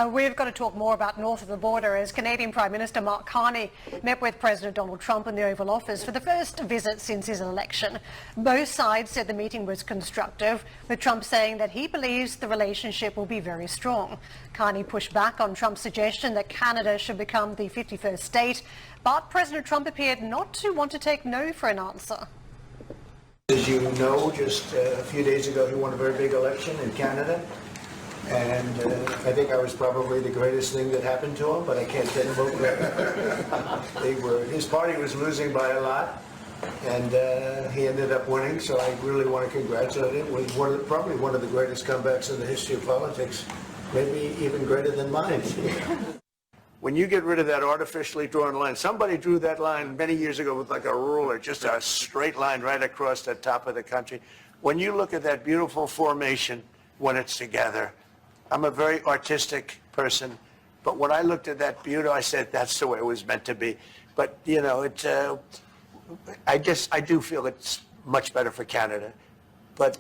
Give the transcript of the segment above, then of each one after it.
We've got to talk more about north of the border as Canadian Prime Minister Mark Carney met with President Donald Trump in the Oval Office for the first visit since his election. Both sides said the meeting was constructive, with Trump saying that he believes the relationship will be very strong. Carney pushed back on Trump's suggestion that Canada should become the 51st state, but President Trump appeared not to want to take no for an answer. As you know, just a few days ago, he won a very big election in Canada. And I think I was probably the greatest thing that happened to him, but I can't take him over. His party was losing by a lot, and he ended up winning, so I really want to congratulate him. It was probably one of the greatest comebacks in the history of politics, maybe even greater than mine. When you get rid of that artificially drawn line, somebody drew that line many years ago with like a ruler, just a straight line right across the top of the country. When you look at that beautiful formation when it's together, I'm a very artistic person, but when I looked at that beauty, I said that's the way it was meant to be. But you know, I do feel it's much better for Canada, but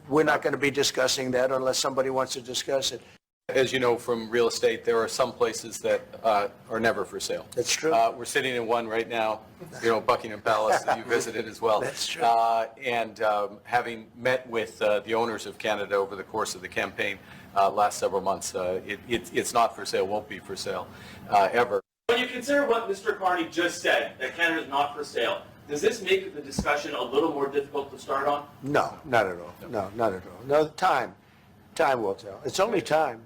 we're not going to be discussing that unless somebody wants to discuss it. As you know from real estate, there are some places that are never for sale. That's true. We're sitting in one right now, you know, Buckingham Palace, that you visited as well. That's true. And having met with the owners of Canada over the course of the campaign last several months, it's not for sale, won't be for sale ever. When you consider what Mr. Carney just said, that Canada is not for sale, does this make the discussion a little more difficult to start on? No, not at all. No, not at all. No, time will tell. It's only time.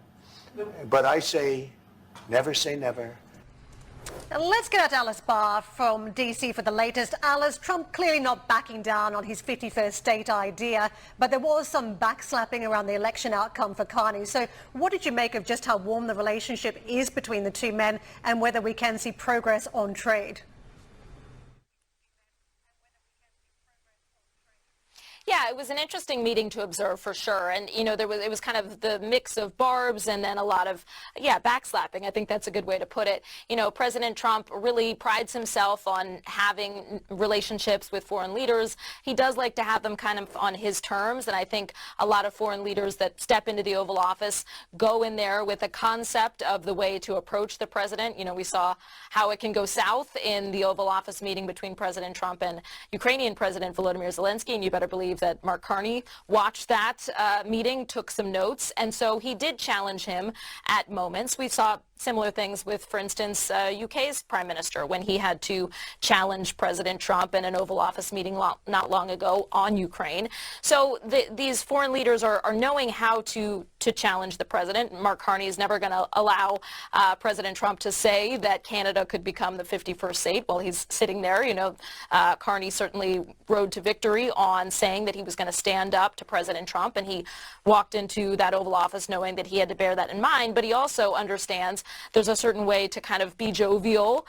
But I say never. Let's get out to Alice Barr from DC for the latest. Alice, Trump clearly not backing down on his 51st state idea, but there was some backslapping around the election outcome for Carney. So what did you make of just how warm the relationship is between the two men and whether we can see progress on trade? Yeah, it was an interesting meeting to observe for sure. And, you know, it was kind of the mix of barbs and then a lot of, backslapping. I think that's a good way to put it. You know, President Trump really prides himself on having relationships with foreign leaders. He does like to have them kind of on his terms. And I think a lot of foreign leaders that step into the Oval Office go in there with a concept of the way to approach the president. You know, we saw how it can go south in the Oval Office meeting between President Trump and Ukrainian President Volodymyr Zelensky. And you better believe that Mark Carney watched that meeting, took some notes, and so he did challenge him at moments. We saw similar things with, for instance, UK's Prime Minister when he had to challenge President Trump in an Oval Office meeting not long ago on Ukraine. So these foreign leaders are knowing how to challenge the president. Mark Carney is never going to allow President Trump to say that Canada could become the 51st state while he's sitting there. You know, Carney certainly rode to victory on saying that he was going to stand up to President Trump, and he walked into that Oval Office knowing that he had to bear that in mind. But he also understands there's a certain way to kind of be jovial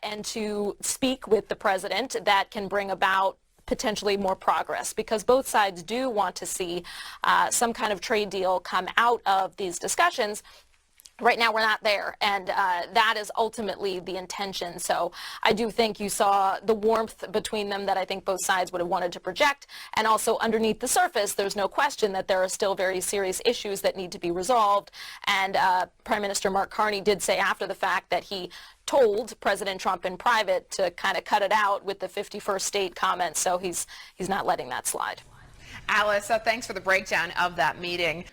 and to speak with the president that can bring about potentially more progress, because both sides do want to see some kind of trade deal come out of these discussions. Right now, we're not there, and that is ultimately the intention. So I do think you saw the warmth between them that I think both sides would have wanted to project, and also underneath the surface, there's no question that there are still very serious issues that need to be resolved. And Prime Minister Mark Carney did say after the fact that he told President Trump in private to kind of cut it out with the 51st state comments, so he's not letting that slide. Alice, thanks for the breakdown of that meeting.